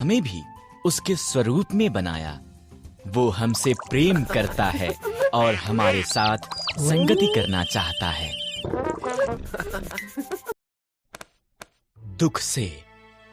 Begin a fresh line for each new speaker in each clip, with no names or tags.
हमें भी उसके स्वरूप में बनाया। वो हमसे प्रेम करता है और हमारे साथ संगति करना चाहता है। दुख से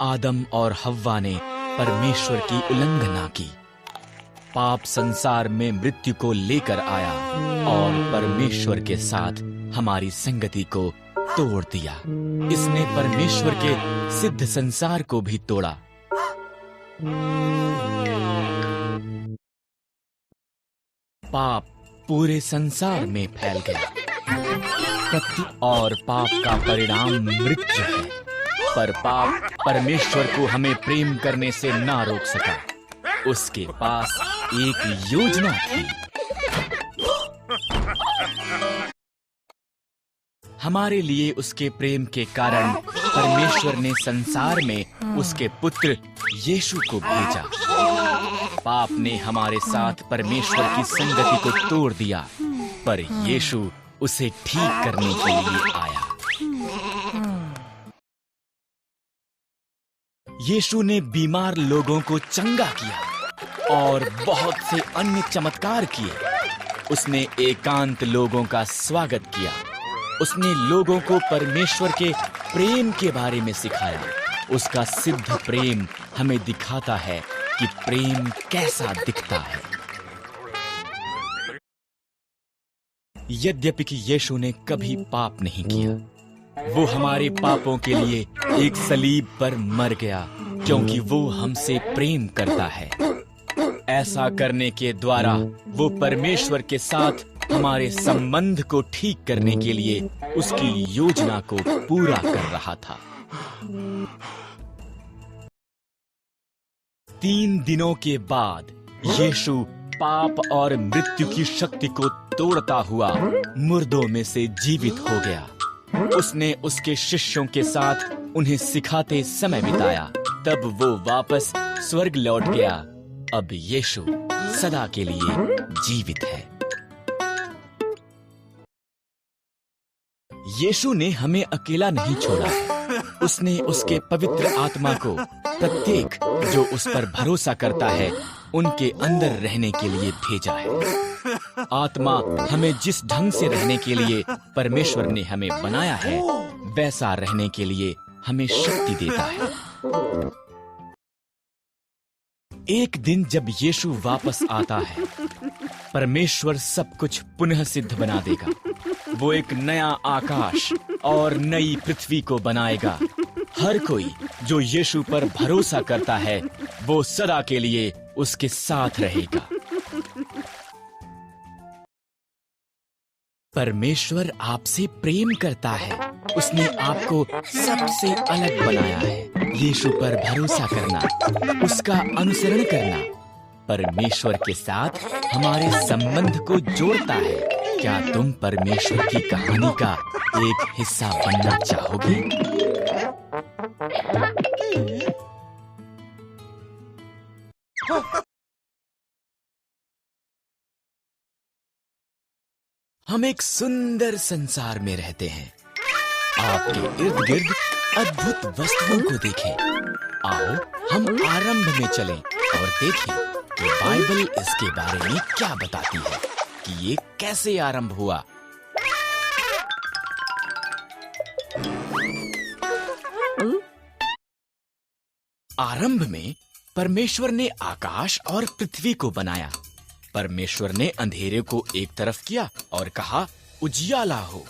आदम और हव्वा ने परमेश्वर की उल्लंघना की। पाप संसार में मृत्यु को लेकर आया और परमेश्वर के साथ हमारी संगति को तोड़ दिया। इसने परमेश्वर के सिद्ध संसार को भी तोड़ा। पाप पूरे संसार में फैल गया और पाप का परिणाम मृत्यु है। पर पाप परमेश्वर को हमें प्रेम करने से ना रोक सका। उसके पास एक योजना थी। हमारे लिए उसके प्रेम के कारण परमेश्वर ने संसार में उसके पुत्र यीशु को भेजा। पाप ने हमारे साथ परमेश्वर की संगति को तोड़ दिया, पर यीशु उसे ठीक करने के लिए आया। यीशु ने बीमार लोगों को चंगा किया और बहुत से अन्य चमत्कार किए। उसने एकांत लोगों का स्वागत किया। उसने लोगों को परमेश्वर के प्रेम के बारे में सिखाया। उसका सिद्ध प्रेम हमें दिखाता है कि प्रेम कैसा दिखता है। यद्यपि कि यीशु ने कभी पाप नहीं किया, वो हमारे पापों के लिए एक सलीब पर मर गया, क्योंकि वो हमसे प्रेम करता है। ऐसा करने के द्वारा वो परमेश्वर के साथ हमारे संबंध को ठीक करने के लिए उसकी योजना को पूरा कर रहा था। 3 दिनों के बाद यीशु पाप और मृत्यु की शक्ति को तोड़ता हुआ मुर्दों में से जीवित हो गया। उसने उसके शिष्यों के साथ उन्हें सिखाते समय बिताया। तब वो वापस स्वर्ग लौट गया। अब यीशु सदा के लिए जीवित है। यीशु ने हमें अकेला नहीं छोड़ा। उसने उसके पवित्र आत्मा को प्रत्येक जो उस पर भरोसा करता है उनके अंदर रहने के लिए भेजा है। आत्मा हमें जिस ढंग से रहने के लिए परमेश्वर ने हमें बनाया है, वैसा रहने के लिए हमें शक्ति देता है। एक दिन जब यीशु वापस आता है, परमेश्वर सब कुछ पुनः सिद्ध बना देगा। वो एक नया आकाश और नई पृथ्वी को बनाएगा। हर कोई जो यीशु पर भरोसा करता है, वो सदा के लिए उसके साथ रहेगा। परमेश्वर आपसे प्रेम करता है। उसने आपको सबसे अलग बनाया है। यीशु पर भरोसा करना, उसका अनुसरण करना, परमेश्वर के साथ हमारे संबंध को जोड़ता है। क्या तुम परमेश्वर की कहानी का एक हिस्सा बनना चाहोगे? हम एक सुंदर संसार में रहते हैं। आपके इर्द गिर्द अद्भुत वस्तुओं को देखें। आओ हम आरंभ में चलें और देखें कि बाइबल इसके बारे में क्या बताती है कि ये कैसे आरंभ हुआ। आरंभ में परमेश्वर ने आकाश और पृथ्वी को बनाया। परमेश्वर ने अंधेरे को एक तरफ किया और कहा, उजियाला हो।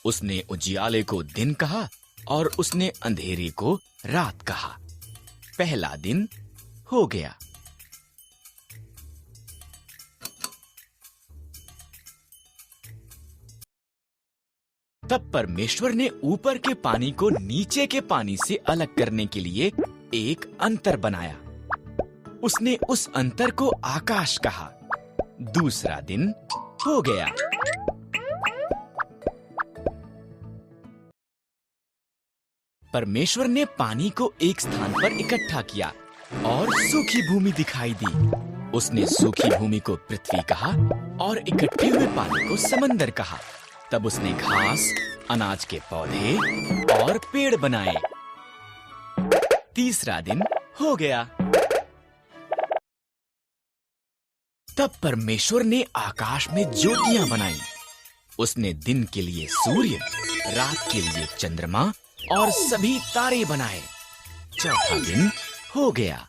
उसने उजियाले को दिन कहा और उसने अंधेरे को रात कहा। पहला दिन हो गया। तब परमेश्वर ने ऊपर के पानी को नीचे के पानी से अलग करने के लिए एक अंतर बनाया। उसने उस अंतर को आकाश कहा। दूसरा दिन हो गया। परमेश्वर ने पानी को एक स्थान पर इकट्ठा किया और सूखी भूमि दिखाई दी। उसने सूखी भूमि को पृथ्वी कहा और इकट्ठे हुए पानी को समंदर कहा। तब उसने घास, अनाज के पौधे और पेड़ बनाए। तीसरा दिन हो गया। तब परमेश्वर ने आकाश में ज्योतियां बनाई। उसने दिन के लिए सूर्य, रात के लिए चंद्रमा और सभी तारे बनाए। चौथा दिन हो गया।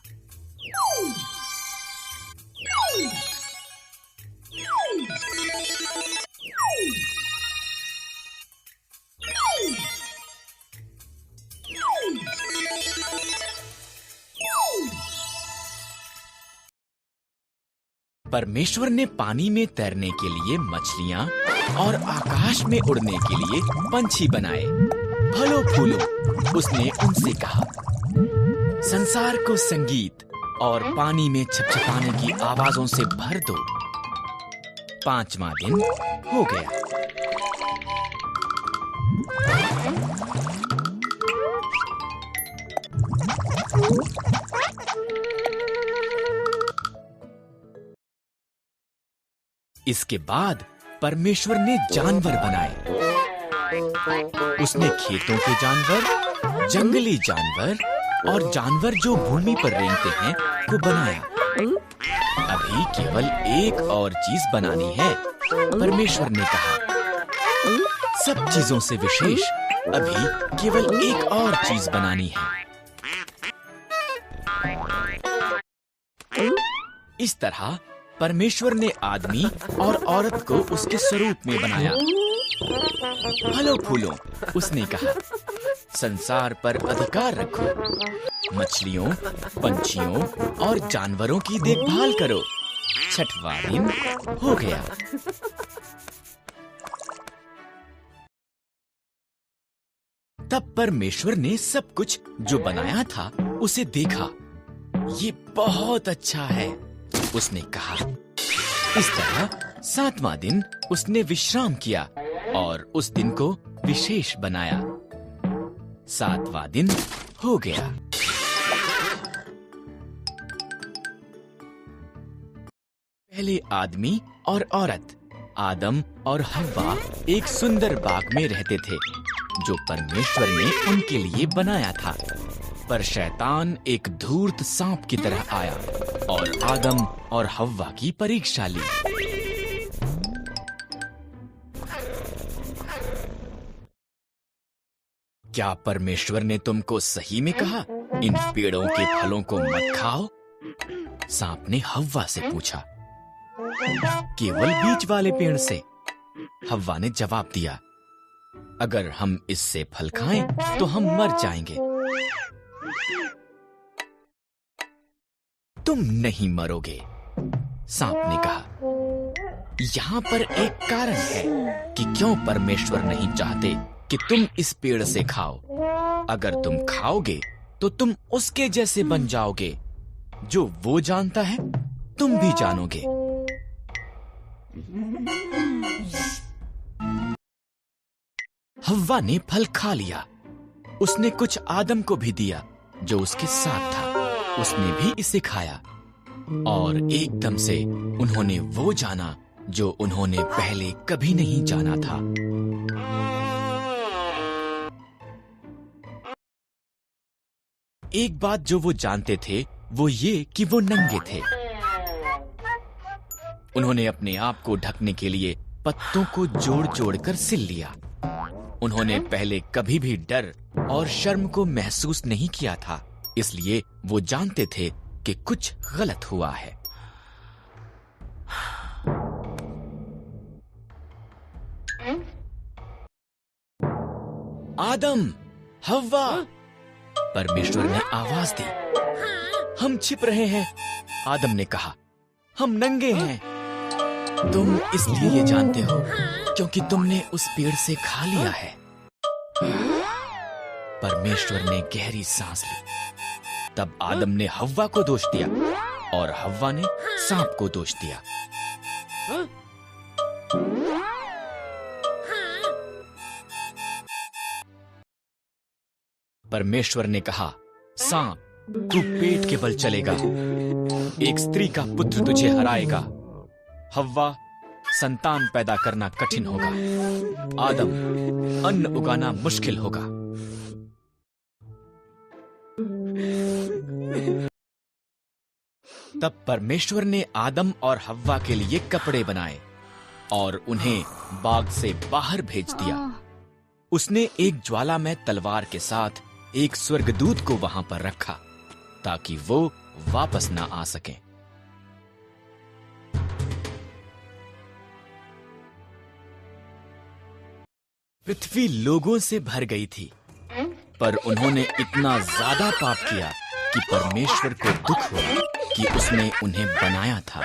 परमेश्वर ने पानी में तैरने के लिए मछलियां और आकाश में उड़ने के लिए पंछी बनाए। फलों फूलों उसने उनसे कहा, संसार को संगीत और पानी में छपछपाने की आवाजों से भर दो। पांचवा दिन हो गया। इसके बाद परमेश्वर ने जानवर बनाए। उसने खेतों के जानवर, जंगली जानवर और जानवर जो भूमि पर रेंगते हैं को बनाया। अभी केवल एक और चीज बनानी है, परमेश्वर ने कहा। सब चीजों से विशेष अभी केवल एक और चीज बनानी है। इस तरह परमेश्वर ने आदमी और औरत को उसके स्वरूप में बनाया। फलों फूलों उसने कहा, संसार पर अधिकार रखो, मछलियों, पंछियों और जानवरों की देखभाल करो। छठवां दिन हो गया। तब परमेश्वर ने सब कुछ जो बनाया था उसे देखा। ये बहुत अच्छा है, उसने कहा। इस तरह सातवां दिन उसने विश्राम किया और उस दिन को विशेष बनाया। सातवां दिन हो गया। पहले आदमी और औरत, आदम और हव्वा एक सुंदर बाग में रहते थे जो परमेश्वर ने उनके लिए बनाया था। पर शैतान एक धूर्त सांप की तरह आया और आदम और हव्वा की परीक्षा ली। क्या परमेश्वर ने तुमको सही में कहा, इन पेड़ों के फलों को मत खाओ? सांप ने हव्वा से पूछा। केवल बीज वाले पेड़ से, हव्वा ने जवाब दिया। अगर हम इससे फल खाएं तो हम मर जाएंगे। तुम नहीं मरोगे, सांप ने कहा। यहाँ पर एक कारण है कि क्यों परमेश्वर नहीं चाहते कि तुम इस पेड़ से खाओ। अगर तुम खाओगे तो तुम उसके जैसे बन जाओगे, जो वो जानता है तुम भी जानोगे। हव्वा ने फल खा लिया। उसने कुछ आदम को भी दिया जो उसके साथ था। उसने भी इसे खाया और एकदम से उन्होंने वो जाना जो उन्होंने पहले कभी नहीं जाना था। एक बात जो वो जानते थे वो ये कि वो नंगे थे। उन्होंने अपने आप को ढकने के लिए पत्तों को जोड़ जोड़ कर सिल लिया। उन्होंने पहले कभी भी डर और शर्म को महसूस नहीं किया था, इसलिए वो जानते थे कि कुछ गलत हुआ है। आदम, हव्वा, परमेश्वर ने आवाज दी। हम छिप रहे हैं, आदम ने कहा। हम नंगे हैं। तुम इसलिए ये जानते हो क्योंकि तुमने उस पेड़ से खा लिया है। परमेश्वर ने गहरी सांस ली। तब आदम ने हव्वा को दोष दिया और हव्वा ने सांप को दोष दिया। परमेश्वर ने कहा, सांप, तू पेट के बल चलेगा। एक स्त्री का पुत्र तुझे हराएगा। हव्वा, संतान पैदा करना कठिन होगा। आदम, अन्न उगाना मुश्किल होगा। तब परमेश्वर ने आदम और हव्वा के लिए कपड़े बनाए और उन्हें बाग से बाहर भेज दिया। उसने एक ज्वालामय तलवार के साथ एक स्वर्गदूत को वहां पर रखा ताकि वो वापस ना आ सके। पृथ्वी लोगों से भर गई थी, पर उन्होंने इतना ज्यादा पाप किया कि परमेश्वर को दुख हुआ कि उसने उन्हें बनाया था।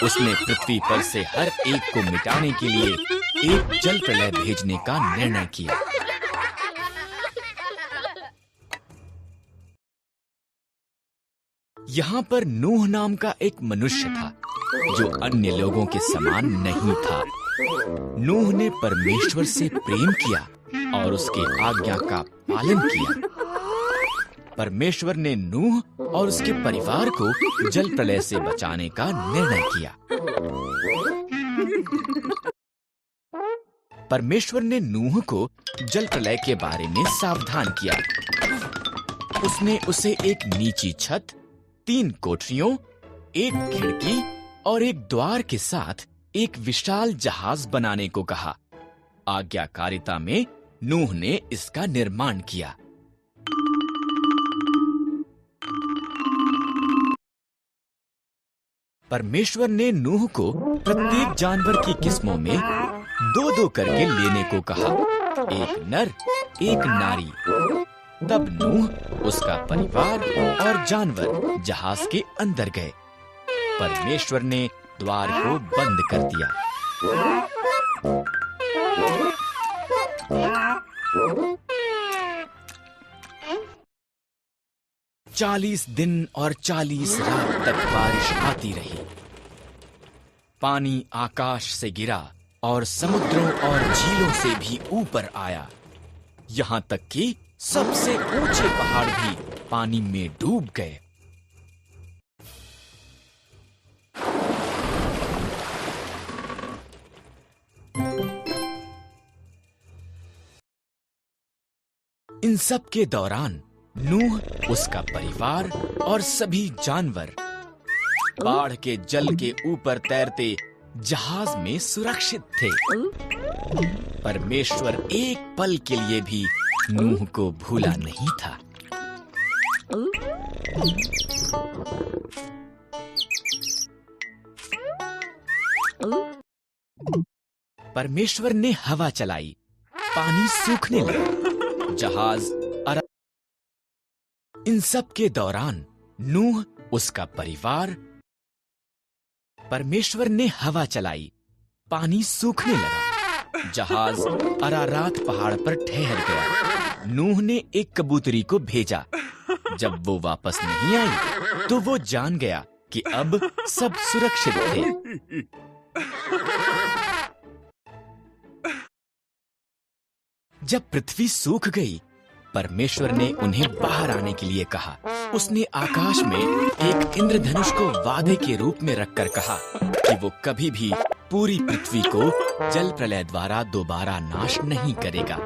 उसने पृथ्वी पर से हर एक को मिटाने के लिए एक जल प्रलय भेजने का निर्णय किया। यहाँ पर नूह नाम का एक मनुष्य था जो अन्य लोगों के समान नहीं था। नूह ने परमेश्वर से प्रेम किया और उसके आज्ञा का पालन किया। परमेश्वर ने नूह और उसके परिवार को जल प्रलय से बचाने का निर्णय किया। परमेश्वर ने नूह को जल प्रलय के बारे में सावधान किया। उसने उसे एक नीची छत, 3 कोठरियों, एक खिड़की और एक द्वार के साथ एक विशाल जहाज बनाने को कहा। आज्ञाकारिता में नूह ने इसका निर्माण किया। परमेश्वर ने नूह को प्रत्येक जानवर की किस्मों में 2-2 करके लेने को कहा, एक नर, एक नारी। तब नूह, उसका परिवार और जानवर जहाज के अंदर गए। परमेश्वर ने द्वार को बंद कर दिया। 40 दिन और 40 रात तक बारिश आती रही। पानी आकाश से गिरा और समुद्रों और झीलों से भी ऊपर आया, यहाँ तक कि सबसे ऊंचे पहाड़ भी पानी में डूब गए। इन सब के दौरान नूह, उसका परिवार और सभी जानवर बाढ़ के जल के ऊपर तैरते जहाज में सुरक्षित थे। परमेश्वर एक पल के लिए भी नूह को भूला नहीं था। परमेश्वर ने हवा चलाई, पानी सूखने लगा, जहाज इन सब के दौरान नूह, उसका परिवार। परमेश्वर ने हवा चलाई, पानी सूखने लगा, जहाज अरारात पहाड़ पर ठहर गया। नूह ने एक कबूतरी को भेजा। जब वो वापस नहीं आई, तो वो जान गया कि अब सब सुरक्षित थे। जब पृथ्वी सूख गई, परमेश्वर ने उन्हें बाहर आने के लिए कहा। उसने आकाश में एक इंद्रधनुष को वादे के रूप में रखकर कहा कि वो कभी भी पूरी पृथ्वी को जल प्रलय द्वारा दोबारा नाश नहीं करेगा।